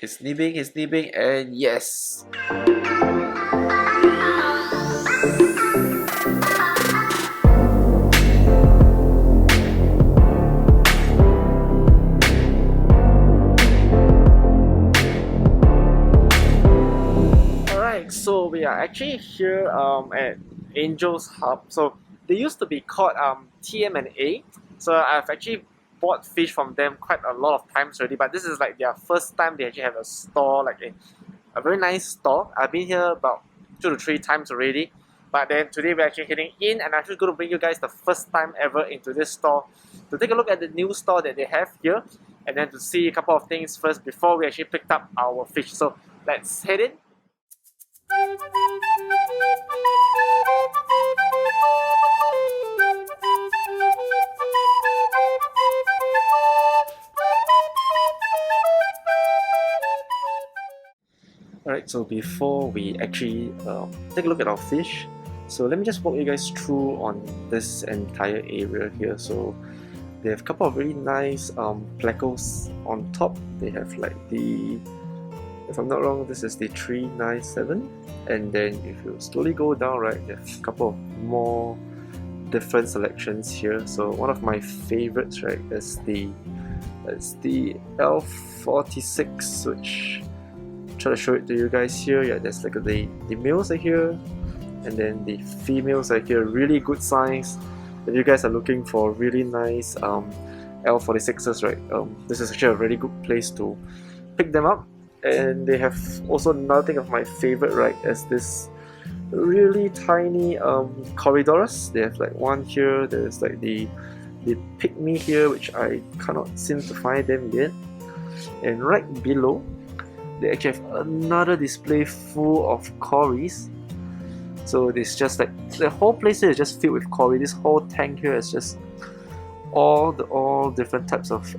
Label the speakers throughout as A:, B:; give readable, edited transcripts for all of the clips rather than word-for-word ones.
A: He's nibbing, and yes! Alright, so we are actually here at Angel's Hub. So they used to be called TM&A. So I've actually bought fish from them quite a lot of times already, but this is like their first time they actually have a store, like a very nice store. I've been here about 2 to 3 times already, but then today we're actually heading in, and I'm actually going to bring you guys the first time ever into this store to take a look at the new store that they have here, and then to see a couple of things first before we actually picked up our fish. So let's head in. Alright, so before we actually take a look at our fish, so let me just walk you guys through on this entire area here. So they have a couple of really nice placos on top. They have like the, if I'm not wrong, this is the 397, and then if you slowly go down, right, they have a couple of more different selections here. So one of my favorites, right, is the L46, which try to show it to you guys here. Yeah, there's like the males are here, and then the females are here. Really good size. If you guys are looking for really nice L46s, right, this is actually a really good place to pick them up. And they have also another thing of my favorite, right, is this really tiny corridors. They have like one here. There's like the pygmy here, which I cannot seem to find them yet. And right below, they actually have another display full of cories. So it's just like the whole place here is just filled with cory. This whole tank here is just all different types of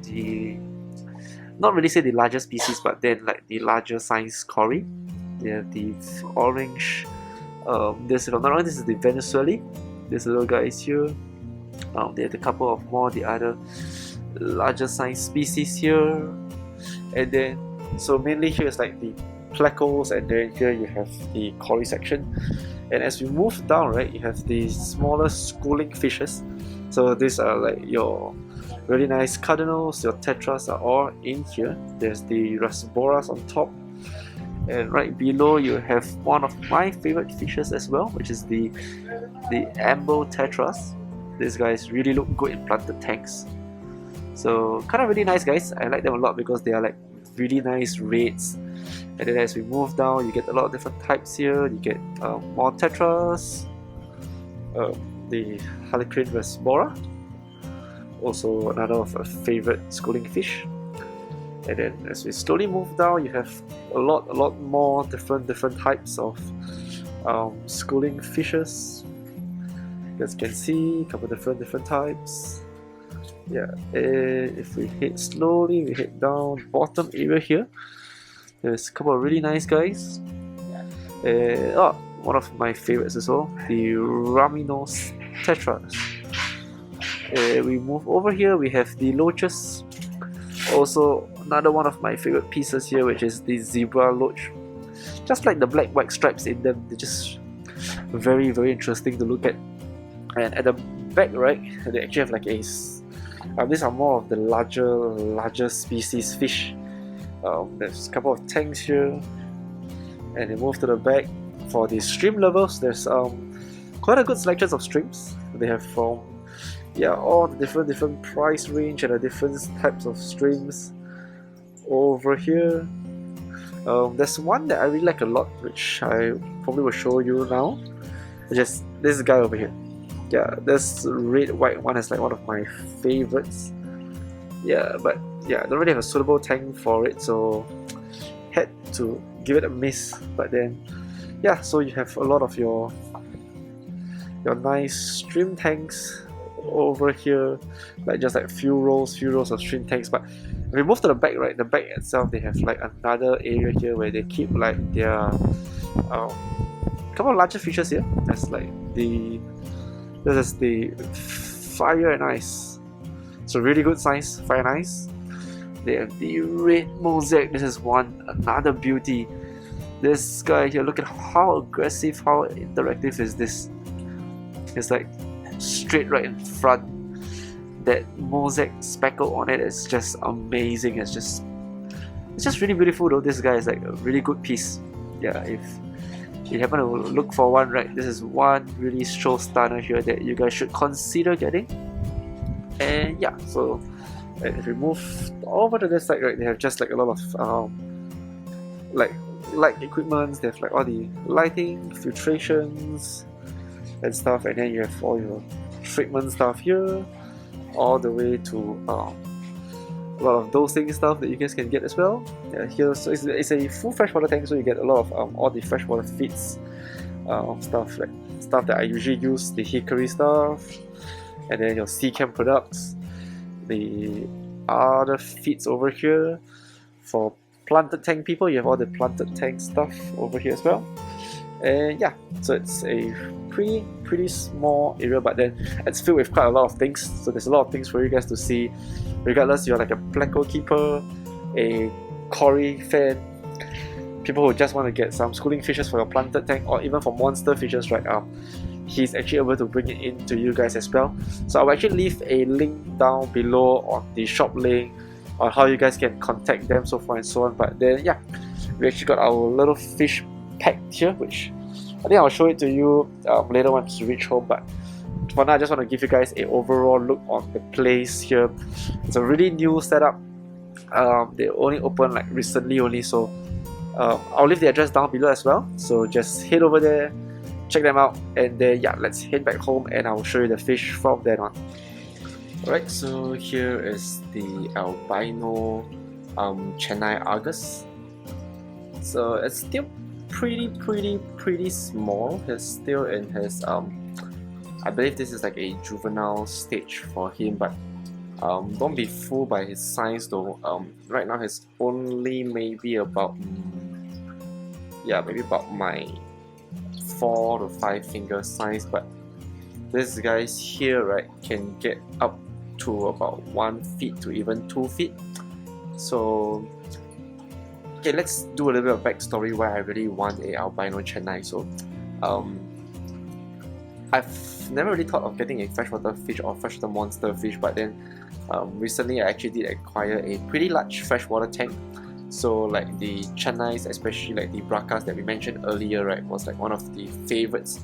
A: the, not really say the larger species, but then like the larger size cory. They have the orange. This, if I'm not wrong, this is the Venezuela. This little guy is here. They have a couple of more the other larger size species here, and then so mainly here is like the placos, and then here you have the cory section. And as we move down, right, you have the smaller schooling fishes. So these are like your really nice cardinals, your tetras are all in here. There's the rasboras on top, and right below you have one of my favorite fishes as well, which is the ambo tetras. These guys really look good in planted tanks. So kind of really nice guys. I like them a lot because they are like really nice reds. And then as we move down, you get a lot of different types here. You get more tetras, the harlequin rasbora, also another of a favorite schooling fish. And then as we slowly move down, you have a lot more different types of schooling fishes. You guys can see a couple of different types. Yeah, and if we head slowly, we head down bottom area here. There's a couple of really nice guys. One of my favorites as well, the Raminos tetras. We move over here, we have the loaches. Also, another one of my favorite pieces here, which is the zebra loach. Just like the black white stripes in them, they're just very interesting to look at. And at the back, right, they actually have like a these are more of the larger species fish. There's a couple of tanks here, and they move to the back. For the stream lovers, there's quite a good selection of streams. They have from all the different price range and the different types of streams over here. There's one that I really like a lot, which I probably will show you now, which is this guy over here. Yeah, this red white one is like one of my favorites. Yeah, but yeah, I don't really have a suitable tank for it, so had to give it a miss. But then yeah, so you have a lot of your nice stream tanks over here, like just like few rows of stream tanks. But if we move to the back, right, the back itself, they have like another area here where they keep like their couple of larger fishes here. That's like this is the fire and ice. So really good size fire and ice. they have the red mosaic. This is another beauty. This guy here, look at how aggressive, how interactive is this. It's like straight right in front. That mosaic speckle on it is just amazing. It's just really beautiful though. This guy is like a really good piece. Yeah, if you happen to look for one, right, this is one really show stunner here that you guys should consider getting. And yeah, so if we move over to this side, right, they have just like a lot of like light equipment. They have like all the lighting, filtrations and stuff, and then you have all your treatment stuff here, all the way to a lot of dosing stuff that you guys can get as well. Yeah, here, so it's a full freshwater tank, so you get a lot of all the freshwater feeds, stuff that I usually use, the hickory stuff, and then your sea chem products, the other feeds over here. For planted tank people, you have all the planted tank stuff over here as well. And yeah, so it's a pretty small area, but then it's filled with quite a lot of things. So there's a lot of things for you guys to see, regardless you're like a pleco keeper, a cory fan, people who just want to get some schooling fishes for your planted tank, or even for monster fishes, right? He's actually able to bring it in to you guys as well. So I'll actually leave a link down below on the shop link on how you guys can contact them, so forth and so on. But then yeah, we actually got our little fish pack here, which I think I'll show it to you later once we reach home. But for now, I just want to give you guys an overall look on the place here. It's a really new setup. They only opened like recently only, so I'll leave the address down below as well. So just head over there, check them out, and then yeah, let's head back home and I'll show you the fish from then on. Alright, so here is the Albino Channa Argus. So it's still pretty small. He's still in his I believe this is like a juvenile stage for him, but don't be fooled by his size though. Right now he's only maybe about my 4 to 5 finger size, but this guys here, right, can get up to about 1 feet to even 2 feet. So okay, let's do a little bit of backstory why I really want a albino Channa. So I've never really thought of getting a freshwater fish or freshwater monster fish, but then recently I actually did acquire a pretty large freshwater tank. So like the Channas, especially like the bracas that we mentioned earlier, right, was like one of the favorites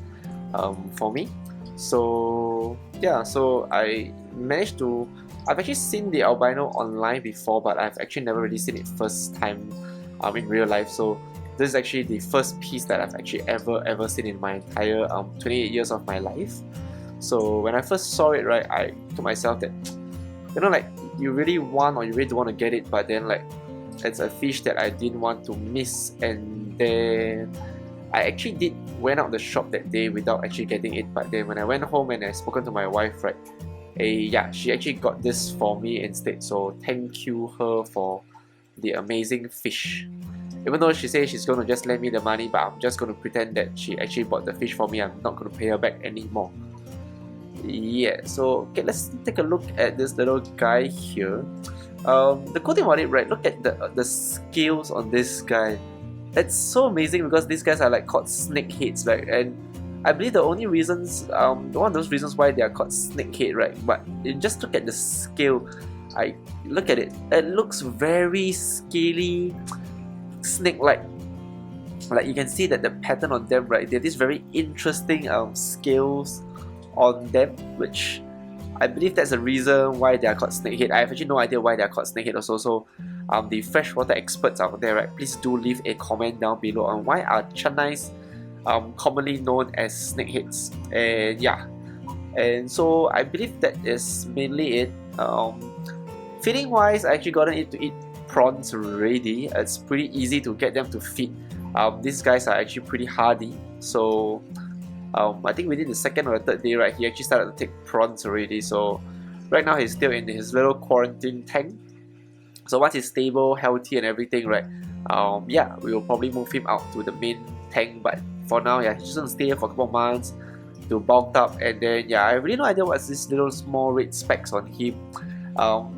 A: for me. So yeah, so I've actually seen the albino online before, but I've actually never really seen it first time in real life. So this is actually the first piece that I've actually ever seen in my entire 28 years of my life. So when I first saw it, right, I told myself that, you know, like, you really want or you really don't want to get it, but then like it's a fish that I didn't want to miss. And then I actually went out the shop that day without actually getting it. But then when I went home and I spoken to my wife, right, yeah, she actually got this for me instead. So thank you her for the amazing fish. Even though she says she's going to just lend me the money, but I'm just going to pretend that she actually bought the fish for me. I'm not going to pay her back anymore. Yeah, so okay, let's take a look at this little guy here. The cool thing about it, right, look at the scales on this guy. It's so amazing because these guys are like called snakeheads, right? And I believe the only reasons, one of those reasons why they are called snakehead, right? But you just look at the scale. I look at it. It looks very scaly, snake-like. Like you can see that the pattern on them, right? They have these very interesting scales on them, which I believe that's the reason why they are called snakehead. I have actually no idea why they are called snakehead also. So the freshwater experts out there, right, please do leave a comment down below on why are Channas commonly known as snakeheads. And yeah, and so I believe that is mainly it. Feeding wise, I actually gotten it to eat prawns already. It's pretty easy to get them to feed. These guys are actually pretty hardy, so I think within the second or the third day, right, he actually started to take prawns already. So right now he's still in his little quarantine tank. So once he's stable, healthy and everything, right, yeah, we will probably move him out to the main tank. But for now, yeah, he's just gonna stay here for a couple of months to bulk up. And then yeah, I have really no idea what's this little small red specks on him.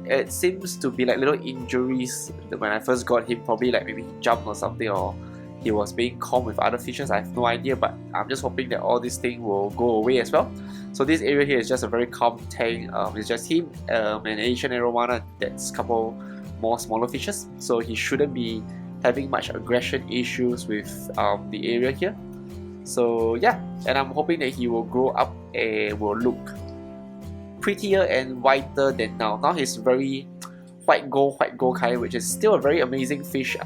A: It seems to be like little injuries when I first got him, probably like maybe he jumped or something, or he was being calm with other fishes. I have no idea, but I'm just hoping that all these things will go away as well. So this area here is just a very calm tank. It's just him, an Asian arowana, that's a couple more smaller fishes. So he shouldn't be having much aggression issues with the area here. So yeah, and I'm hoping that he will grow up and will look prettier and whiter than now. Now he's very white gold kind, which is still a very amazing fish.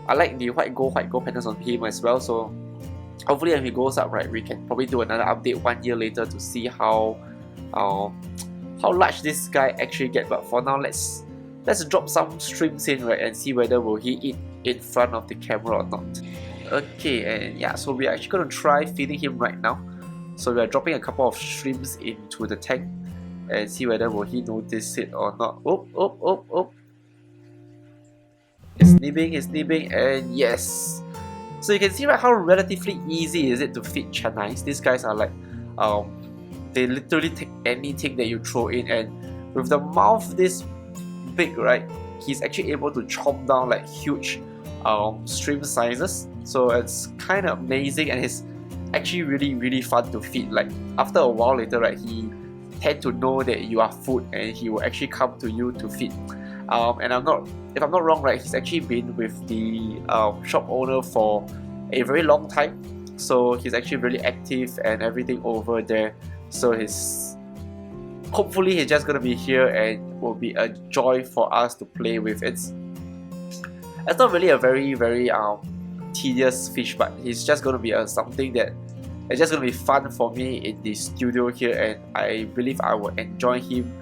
A: I like the white gold patterns on him as well. So hopefully when he goes up, right, we can probably do another update 1 year later to see how large this guy actually get. But for now, let's drop some shrimps in, right, and see whether will he eat in front of the camera or not. Okay, and yeah, so we're actually going to try feeding him right now. So we are dropping a couple of shrimps into the tank and see whether will he notice it or not. Oh. He's nibbing, and yes. So you can see, right, how relatively easy is it to feed channais. These guys are like, they literally take anything that you throw in, and with the mouth this big, right, he's actually able to chomp down like huge shrimp sizes. So it's kind of amazing, and it's actually really fun to feed. Like after a while later, right, he tend to know that you are food, and he will actually come to you to feed. And if I'm not wrong, right, he's actually been with the shop owner for a very long time. So he's actually really active and everything over there. So hopefully he's just gonna be here and will be a joy for us to play with. It's not really a very tedious fish, but he's just gonna be something that it's just gonna be fun for me in the studio here, and I believe I will enjoy him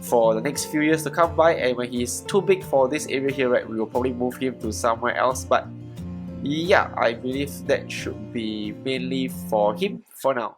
A: for the next few years to come by. And when he's too big for this area here, right, we will probably move him to somewhere else. But yeah, I believe that should be mainly for him for now.